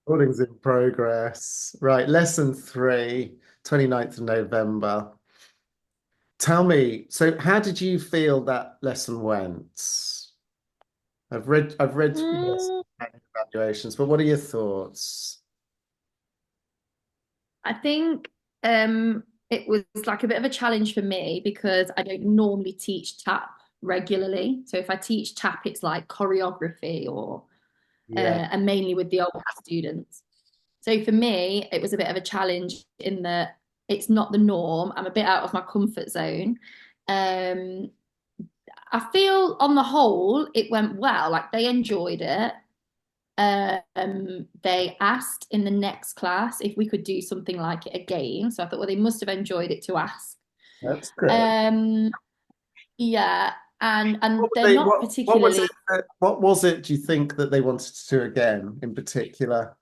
Recording's in progress. Right, lesson 3, 29th of November. Tell me, so how did you feel that lesson went? I've read yes, Mm, evaluations, but what are your thoughts? I think it was like a bit of a challenge for me because I don't normally teach tap regularly. So if I teach tap, it's like choreography or Yeah. and mainly with the older students. So for me, it was a bit of a challenge in that it's not the norm. I'm a bit out of my comfort zone. Um, I feel on the whole it went well. Like they enjoyed it. They asked in the next class if we could do something like it again. So I thought, well, they must have enjoyed it to ask. That's good. Um, yeah, and What were they're they, not what was it particularly. what was it do you think that they wanted to do again in particular?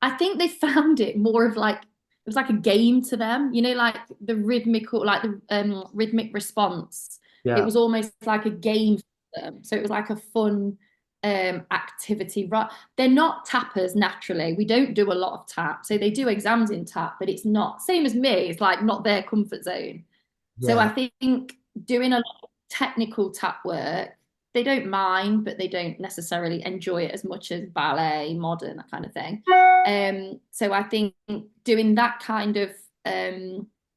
I think they found it more of like it was like a game to them, like the rhythmical, like the rhythmic response. It Yeah. was almost like a game for them. So it was like a fun activity. Right. They're not tappers naturally. We don't do a lot of tap. So they do exams in tap, but it's not same as me. It's like not their comfort zone. So I Yeah. think doing a lot of technical tap work, they don't mind, but they don't necessarily enjoy it as much as ballet, modern, that kind of thing. So I think doing that kind of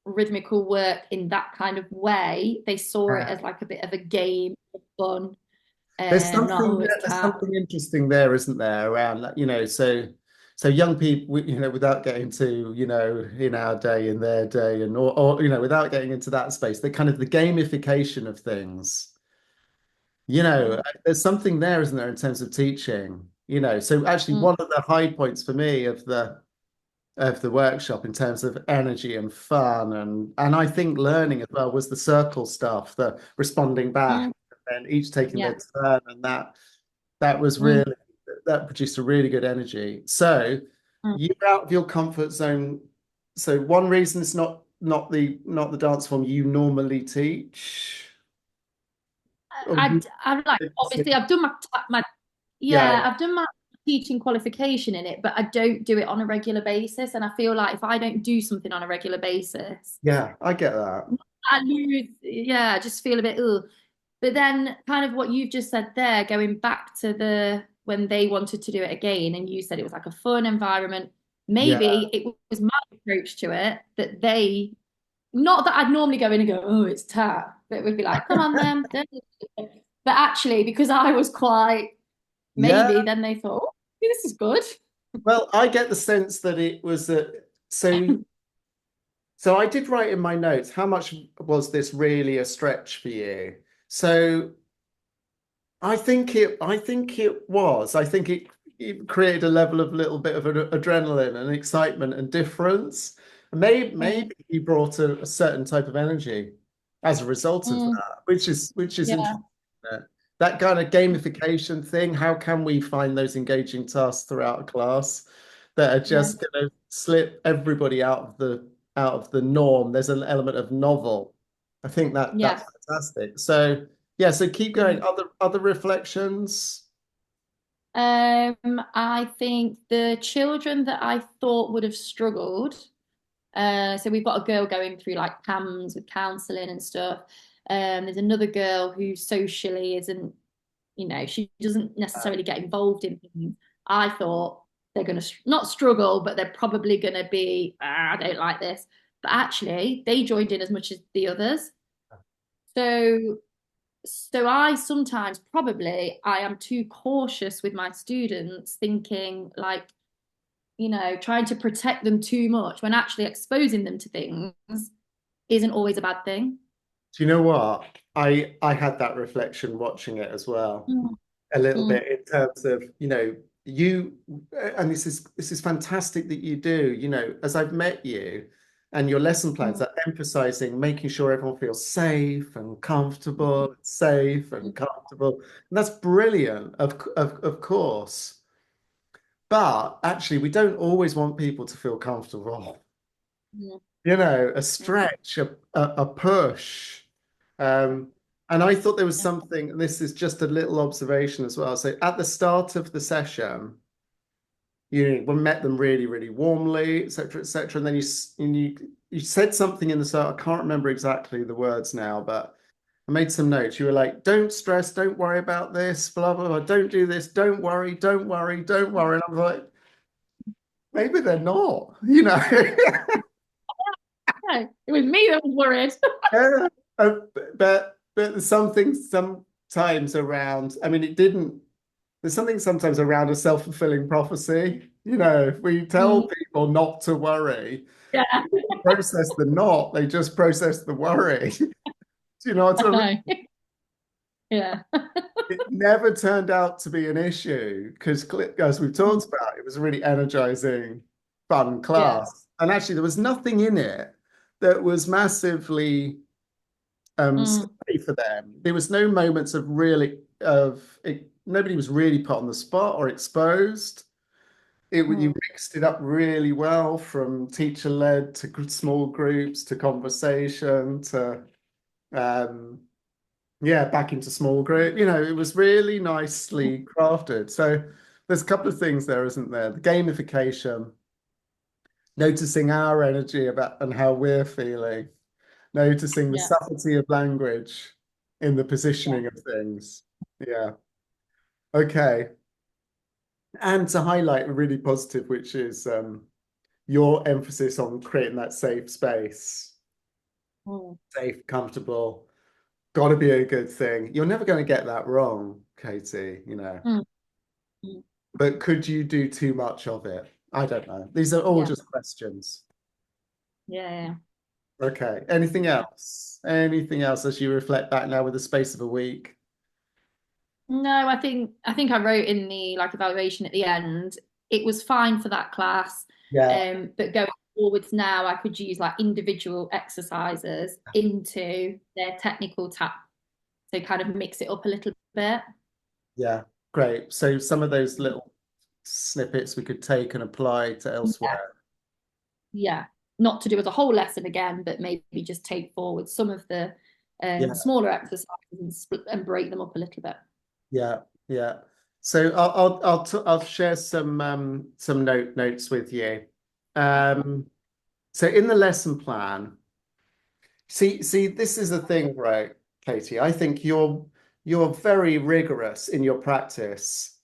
rhythmical work in that kind of way, they saw it Yeah. as like a bit of a game, fun, There's not something oh, it's there's tap. something interesting there, isn't there, around that, so young people, without getting to, in our day, in their day, and or without getting into that space, the kind of the gamification of things, Mm, there's something there, isn't there, in terms of teaching, so actually mm, one of the high points for me of the workshop in terms of energy and fun and I think learning as well was the circle stuff, the responding back mm, and each taking yeah. their turn, and that was Mm, really that produced a really good energy. So mm. you're out of your comfort zone. So one reason it's not the dance form you normally teach. Or I'm like obviously I've done my yeah, yeah, I've done my teaching qualification in it, but I don't do it on a regular basis. And I feel like if I don't do something on a regular basis, yeah, I get that. I lose, yeah, I just feel a bit, ugh. But then kind of what you've just said there, going back to the when they wanted to do it again, and you said it was like a fun environment, Yeah, maybe it was my approach to it that they, not that I'd normally go in and go, oh, it's tap, but it would be like, come on then. But actually, because I was quite, yeah. maybe then they thought, oh, this is good. Well, I get the sense that it was so I did write in my notes, how much was this really a stretch for you? So I think it was. I think it created a level of little bit of an adrenaline and excitement and difference. Mm, Maybe he brought a certain type of energy as a result of mm, that, which is yeah, interesting. That kind of gamification thing. How can we find those engaging tasks throughout a class that are yeah, just going to slip everybody out of the norm? There's an element of novel. I think that's yeah. fantastic. So. Yeah, so keep going. Mm. Other reflections. I think the children that I thought would have struggled. So we've got a girl going through like CAMS with counselling and stuff. There's another girl who socially isn't, she doesn't necessarily get involved in things. I thought they're going to not struggle, but they're probably going to be, I don't like this. But actually, they joined in as much as the others. So, so I sometimes probably I am too cautious with my students, thinking like, trying to protect them too much when actually exposing them to things isn't always a bad thing. Do you know what? I had that reflection watching it as well, Mm, a little mm, bit in terms of, you and this is fantastic that you do, as I've met you and your lesson plans mm, are emphasizing making sure everyone feels mm, safe and comfortable. And that's brilliant, of course. But actually, we don't always want people to feel comfortable. mm, A stretch, a push. Um, and I thought there was yeah. something, and this is just a little observation as well. So at the start of the session, we met them really, really warmly, etc., etc. And then you said something in the start. I can't remember exactly the words now, but I made some notes. You were like, "Don't stress, don't worry about this, blah blah blah. Don't do this, don't worry, don't worry, don't worry." And I was like, maybe they're not, you know. No, it was me that was worried. Yeah. But there's something sometimes around. I mean, it didn't. There's something sometimes around a self-fulfilling prophecy. You know, if we tell Mm, people not to worry, yeah, they don't process the not, they just process the worry. Do you know what I I mean? know. Yeah. It never turned out to be an issue because, as we've Mm, talked about, it was a really energizing, fun yeah. class. And actually, there was nothing in it that was massively Mm, scary for them. There was no moments of really nobody was really put on the spot or exposed. You mm, mixed it up really well from teacher led to small groups to conversation to um, yeah, back into small group. You know, it was really nicely crafted. So there's a couple of things there, isn't there? The gamification, noticing our energy about and how we're feeling, noticing the yeah. subtlety of language in the Yeah. positioning of things. Yeah. Okay. And to highlight a really positive, which is your emphasis on creating that safe space, Mm, safe, comfortable, got to be a good thing. You're never going to get that wrong, Katie, you know. mm, mm. But could you do too much of it? I don't know. These are all Yeah. just questions. Yeah. Okay. Anything Yeah. else? Anything else as you reflect back now with the space of a week? No, I think I wrote in the like evaluation at the end, it was fine for that class. Yeah. But going forwards now, I could use like individual exercises into their technical tap to kind of mix it up a little bit. Yeah. Great. So some of those little snippets we could take and apply to Yeah, elsewhere. yeah. Not to do as a whole lesson again, but maybe just take forward some of the Yeah. smaller exercises and, and break them up a little bit. Yeah. Yeah. So I'll share some notes with you. Um, so in the lesson plan, see, this is the thing, right, Katie? I think you're very rigorous in your practice.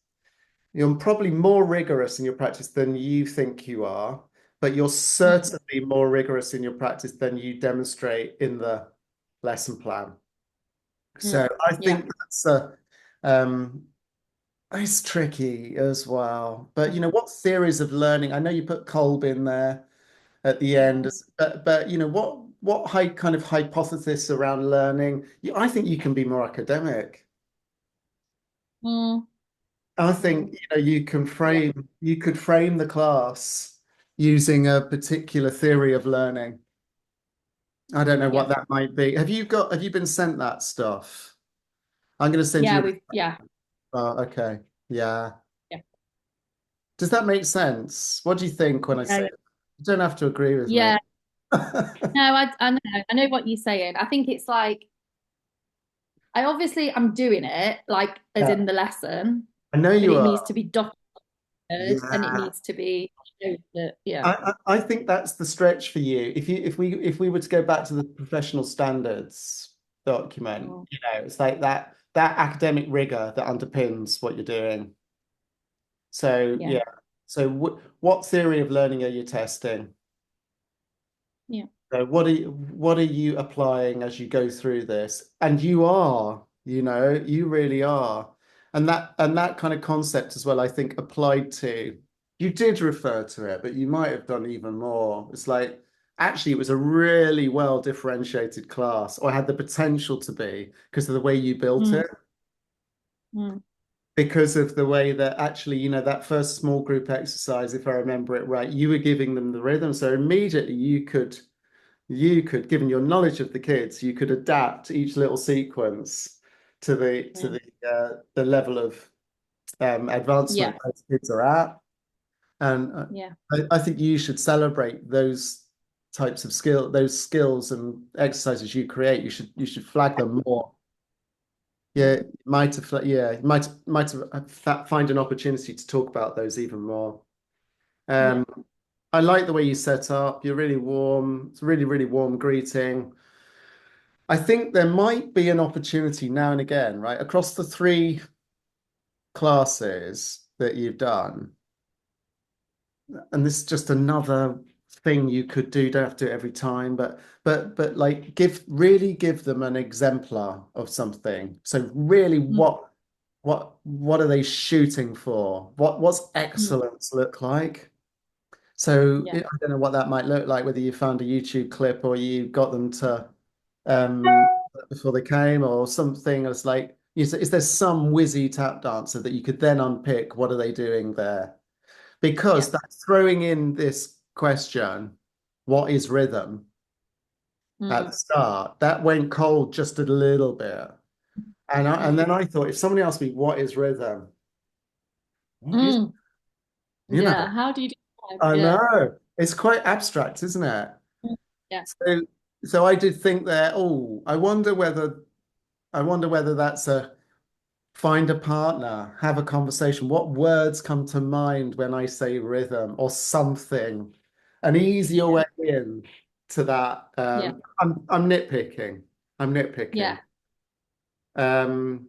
You're probably more rigorous in your practice than you think you are, but you're Mm, certainly more rigorous in your practice than you demonstrate in the lesson plan. So mm. I Yeah. think um, it's tricky as well. But you know, what theories of learning? I know you put Kolb in there at the end, Mm, but you know, what high kind of hypothesis around learning? I think you can be more academic. mm, I mm. think you know Yeah. you could frame the class using a particular theory of learning. I don't know what Yeah. that might be. Have you been sent that stuff? I'm going to send Yeah, you we've yeah. oh, okay. Yeah. Yeah. Does that make sense? What do you think when I say Yeah. it? You don't have to agree with me. Yeah. No, I know what you're saying. I think it's like I'm doing it like as Yeah, in the lesson, I know but you it needs are. to be documented and it Yeah. needs to be showed that yeah. I think that's the stretch for you. If we were to go back to the professional standards document, Mm, you know, it's like that academic rigor that underpins what you're doing. So yeah. yeah. So what theory of learning are you testing? Yeah. So what are you applying as you go through this? And you are, you know, you really are. And that kind of concept as well, I think applied to you did refer to it, but you might have done even more. It's like actually it was a really well differentiated class, or had the potential to be because of the way you built Mm, it, mm, because of the way that actually, you know, that first small group exercise, if I remember it right, you were giving them the rhythm. So immediately given your knowledge of the kids, you could adapt each little sequence to yeah. the level of advancement Yeah. those kids are at. And Yeah. I think you should celebrate those types of those skills and exercises you create. You should flag them more. Yeah, Mm, you might have, yeah, you might have find an opportunity to talk about those even more. Yeah. Um, I like the way you set up. You're really warm. It's a really, really warm greeting. I think there might be an opportunity now and again, right, across the three classes that you've done. And this is just another thing you could do. Don't have to do it every time, but like give them an exemplar of something. So really Mm. what are they shooting for? What's Mm. excellence look like? So I Yeah. don't know what that might look like, whether you found a YouTube clip or you got them to um before they came or something. It's like, is there some whizzy tap dancer that you could then unpick? What are they doing there? Yeah. Because that's throwing in this question, what is rhythm at the Mm. start? That went cold just a little bit. And then Mm. I thought, if somebody asked me what is rhythm, what is, Mm. you know, Yeah. How do you do that? I Yeah. know it's quite abstract, isn't it? Mm. Yeah. So so I did think there, oh, I wonder whether that's a find a partner, have a conversation. What words come to mind when I say rhythm or something? An easier Yeah. way in to that. Yeah. I'm nitpicking. I'm nitpicking. Yeah. Um,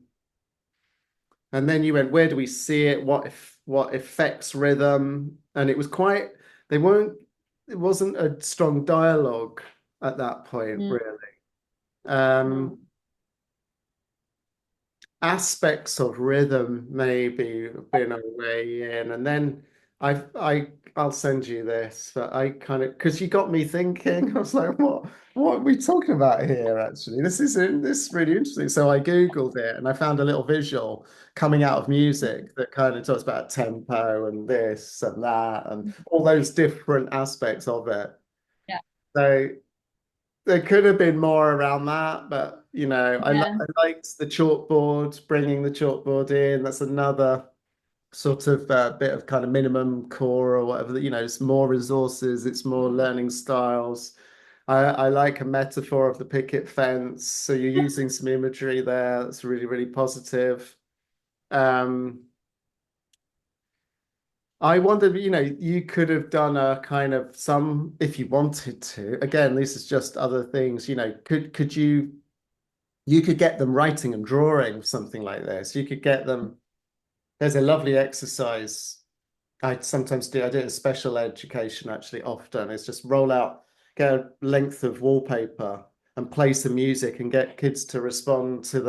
and then you went, where do we see it? What affects rhythm? And it was quite, they weren't, it wasn't a strong dialogue at that point, Mm. really. Um, No. aspects of rhythm maybe been a way in, and then I'll send you this, but I kind of, because you got me thinking. I was like, what are we talking about here? Actually, this is really interesting. So I Googled it and I found a little visual coming out of music that kind of talks about tempo and this and that and all those different aspects of it. Yeah. So there could have been more around that, but Yeah. I liked the chalkboard, bringing the chalkboard in. That's another sort of bit of kind of minimum core or whatever. It's more resources, it's more learning styles. I like a metaphor of the picket fence. So you're using some imagery there. That's really, really positive. Um, I wondered, you could have done a kind of some, if you wanted to. Again, this is just other things, could you could get them writing and drawing something like this. You could get them. There's a lovely exercise I sometimes do. I do it in special education actually often. It's just get a length of wallpaper and play some music and get kids to respond to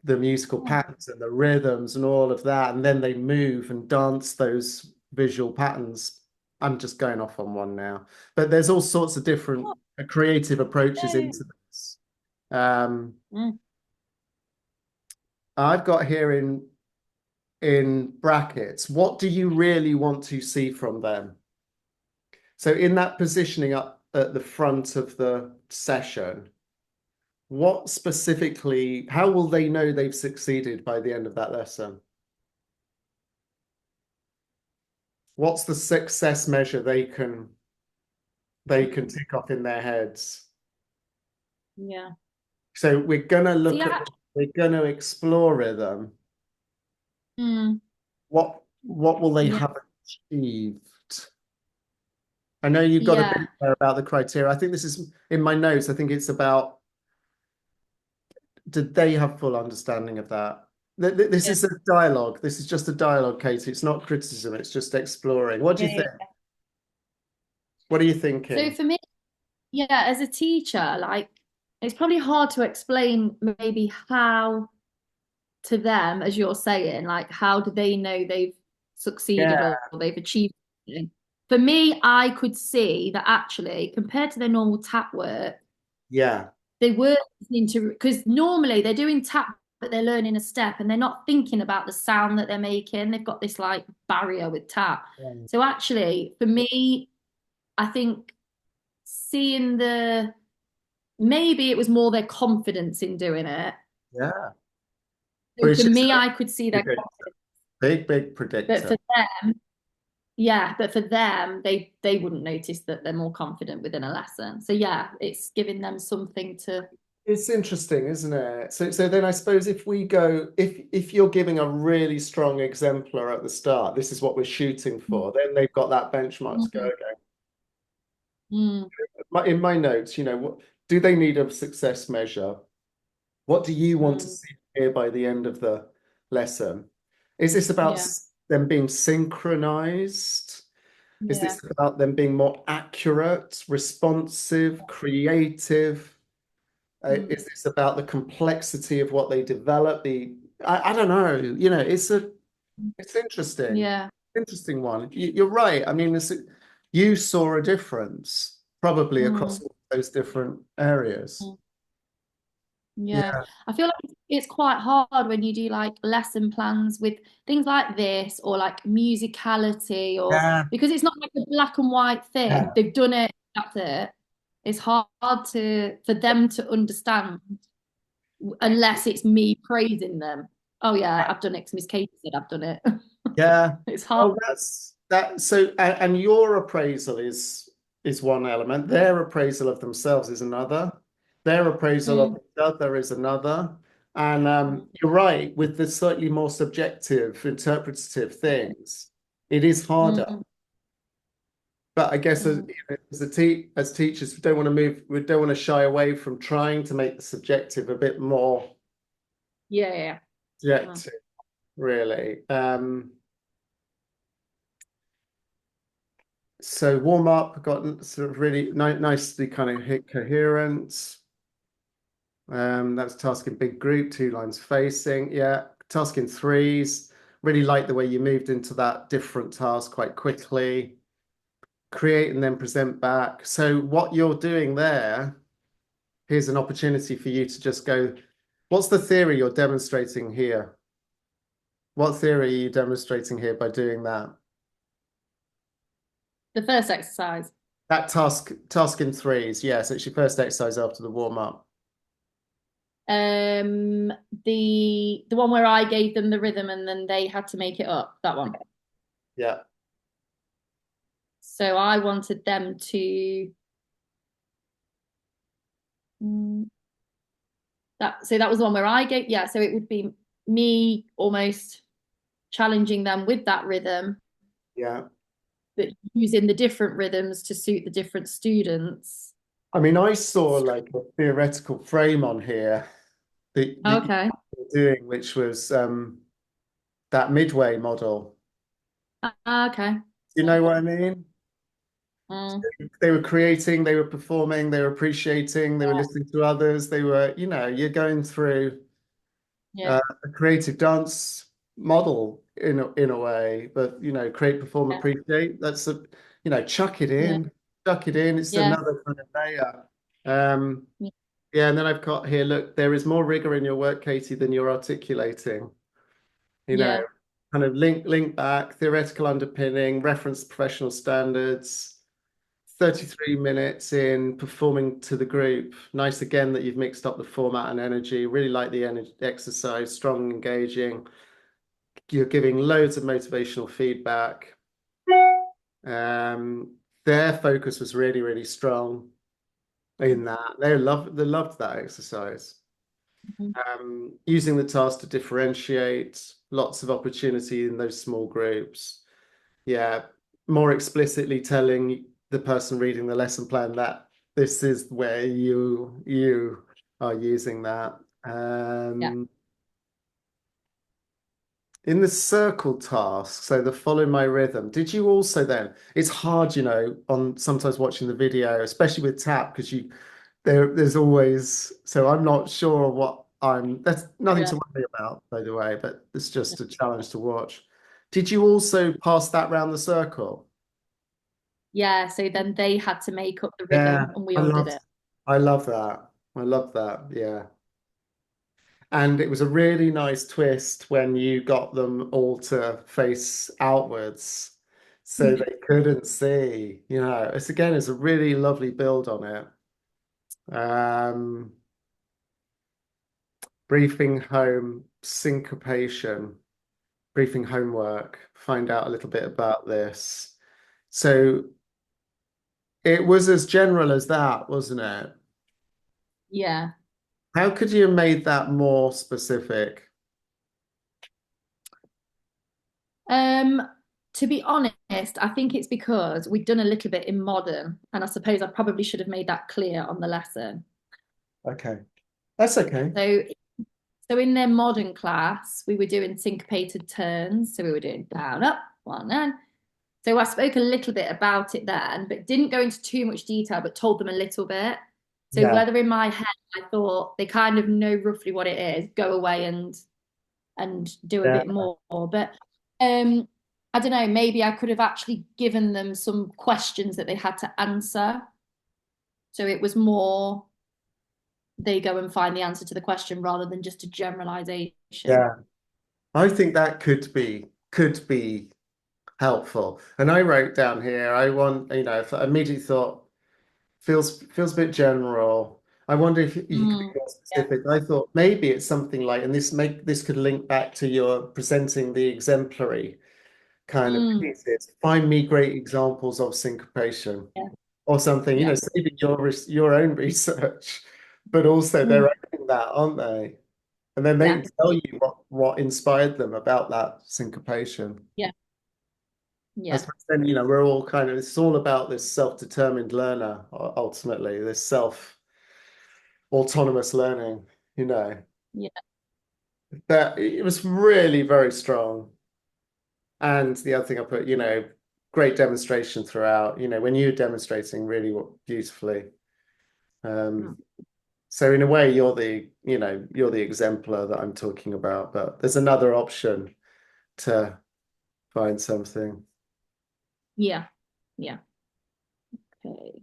the musical patterns and the rhythms and all of that. And then they move and dance those visual patterns. I'm just going off on one now. But there's all sorts of different creative approaches Yeah. into this. Um, Mm. I've got here in brackets, what do you really want to see from them? So in that positioning up at the front of the session, what specifically, how will they know they've succeeded by the end of that lesson? What's the success measure they can Mm. tick off in their heads? Yeah. So See, we're gonna explore rhythm. mm, What will they yeah. have achieved? I know you've got a bit Yeah. there about the criteria. I think this is in my notes. I think it's about, did they have full understanding of that? This Yeah. is a dialogue. This is just a dialogue, Katie. It's not criticism. It's just exploring. What do you think? Yeah. What are you So thinking? for me, yeah, as a teacher, like it's probably hard to explain maybe how to them, as you're saying, like how do they know they've succeeded Yeah, or they've achieved something? For me, I could see that actually, compared to their normal tap work, yeah, they were listening to, because normally they're doing tap, but they're learning a step and they're not thinking about the sound that they're making. They've got this like barrier with tap. yeah, So actually, for me, I think seeing maybe it was more their confidence in doing it. yeah. So Which for is me, a I could see their predictor. confidence. Big But predictor. for them, yeah, but for them, they wouldn't notice that they're more confident within a lesson. So yeah, it's giving them something to. It's interesting, isn't it? So then I suppose if we go, if you're giving a really strong exemplar at the start, this is what we're shooting for, then they've got that benchmark to go Mm, mm, again. In my notes, what do they need a success measure? What do you want to mm. see here by the end of the lesson? Is this about Yeah, them being synchronized? Is yeah. this about them being more accurate, responsive, creative? Is Mm, this about the complexity of what they develop? I don't know. It's interesting, yeah. interesting one. You're right. I mean, you saw a difference probably across Mm, all those different areas. mm. Yeah, Yeah, I feel like it's quite hard when you do like lesson plans with things like this or like musicality or yeah, because it's not like a black and white thing. yeah. They've done it, that's it. It's hard to for them to understand unless it's me praising them. Oh yeah, I've done it 'cause Miss Katie said I've done it. Yeah. It's hard. Oh, that's that. So, and your appraisal is one element. Their appraisal of themselves is another. Their appraisal of Mm, each other is another. And mm, you're right, with the slightly more subjective, interpretative things, it is harder. mm, But I guess mm. as teachers, we don't want to shy away from trying to make the subjective a bit more Yeah, yeah, yeah. objective, really. So warm up, got sort of really nicely kind of hit coherent. That's task in big group, 2 lines facing. Yeah, task in threes. Really like the way you moved into that different task quite quickly. Create and then present back. So what you're doing there, here's an opportunity for you to just go, what's the theory you're demonstrating here? What theory are you demonstrating here by doing that? The first exercise. That task in threes. Yes, it's your first exercise after the warm up. Um, the one where I gave them the rhythm and then they had to make it up, that one. Yeah. So I wanted them to mm, that was the one where I gave, yeah, so it would be me almost challenging them with that rhythm, Yeah. but using the different rhythms to suit the different students. I mean, I saw like a theoretical frame on here that you Okay. were doing, which was that midway model. Okay. You know what I mean? Mm, They were creating, they were performing, they were appreciating, they were yeah, listening to others. They were, you're going through yeah, a creative dance model in a way, but create, perform, yeah, appreciate. That's chuck it yeah, in, chuck it in. It's yeah, another kind of layer. Um, yeah, Yeah, and then I've got here, look, there is more rigor in your work, Katie, than you're articulating. You know, yeah, kind of link back, theoretical underpinning, reference professional standards, 33 minutes in performing to the group. Nice again that you've mixed up the format and energy. Really like the energy exercise, strong, engaging. You're giving loads of motivational feedback. Their focus was really, really strong in that. They loved that exercise. mhm, Using the task to differentiate, lots of opportunity in those small groups. Yeah, more explicitly telling the person reading the lesson plan that this is where you are using that. yeah, In the circle task, so the follow my rhythm, did you also then, it's hard, on sometimes watching the video, especially with tap, because there's always, so I'm not sure that's nothing yeah. to worry about, by the way, but it's just a challenge to watch. Did you also pass that round the circle? Yeah, so then they had to make up the Yeah, rhythm and we I all did love it. I love that. I love that. Yeah. And it was a really nice twist when you got them all to face outwards so they couldn't see. It's a really lovely build on it. Um, briefing home syncopation, briefing homework, find out a little bit about this. So it was as general as that, wasn't it? Yeah. How could you have made that more specific? Um, to be honest, I think it's because we'd done a little bit in modern, and I suppose I probably should have made that clear on the lesson. Okay, that's okay. So, so in their modern class, we were doing syncopated turns. So we were doing down, up, one, and so I spoke a little bit about it then, but didn't go into too much detail, but told them a little bit. So Yeah, whether in my head I thought they kind of know roughly what it is, go away and do a yeah, bit more. But um, I don't know, maybe I could have actually given them some questions that they had to answer. So it was more they go and find the answer to the question rather than just a generalization. yeah. I think that could be helpful. And I wrote down here, I want, I immediately thought feels a bit general. I wonder if you could be Mm, more yeah. specific. I thought maybe it's something like, and this could link back to your presenting the exemplary kind of Mm, pieces. Find me great examples of syncopation yeah. or something, Yeah. saving your own research, but also they're Mm, opening that, aren't they? And then they yeah. can tell you what inspired them about that syncopation. Yeah. I Yeah. suppose then, we're all it's all about this self-determined learner, ultimately, this self-autonomous learning, you know. Yeah. But it was really very strong. And the other thing I put, great demonstration throughout, when you're demonstrating really beautifully. Mm, Um, so in a way, you're the exemplar that I'm talking about, but there's another option to find something. yeah. Yeah. Okay.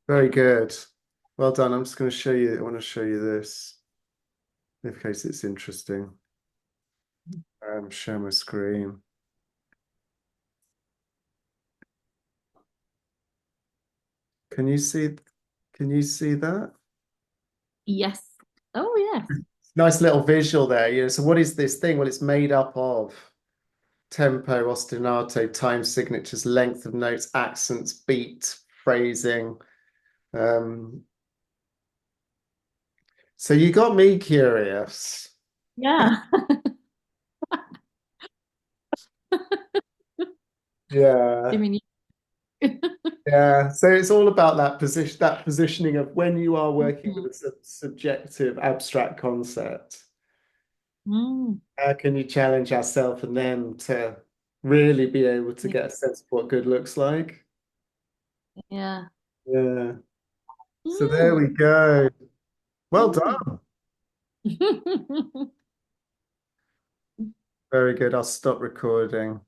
Very good. Well done. I'm just going to show you, I want to show you this in case it's interesting. Share my screen. Can you see, can you see that? Yes. Oh, yes. Nice little visual there. So what is this thing? Well, it's made up of tempo, ostinato, time signatures, length of notes, accents, beat, phrasing. Um, so you got me curious. Yeah. Yeah. Giving you. Yeah. So it's all about that positioning of when you are working with Mhm. a subjective, abstract concept. Mm, How can you challenge ourselves and them to really be able to yeah. get a sense of what good looks like? Yeah. Yeah. So there Mm, we go. Well mm. done. Very good. I'll stop recording.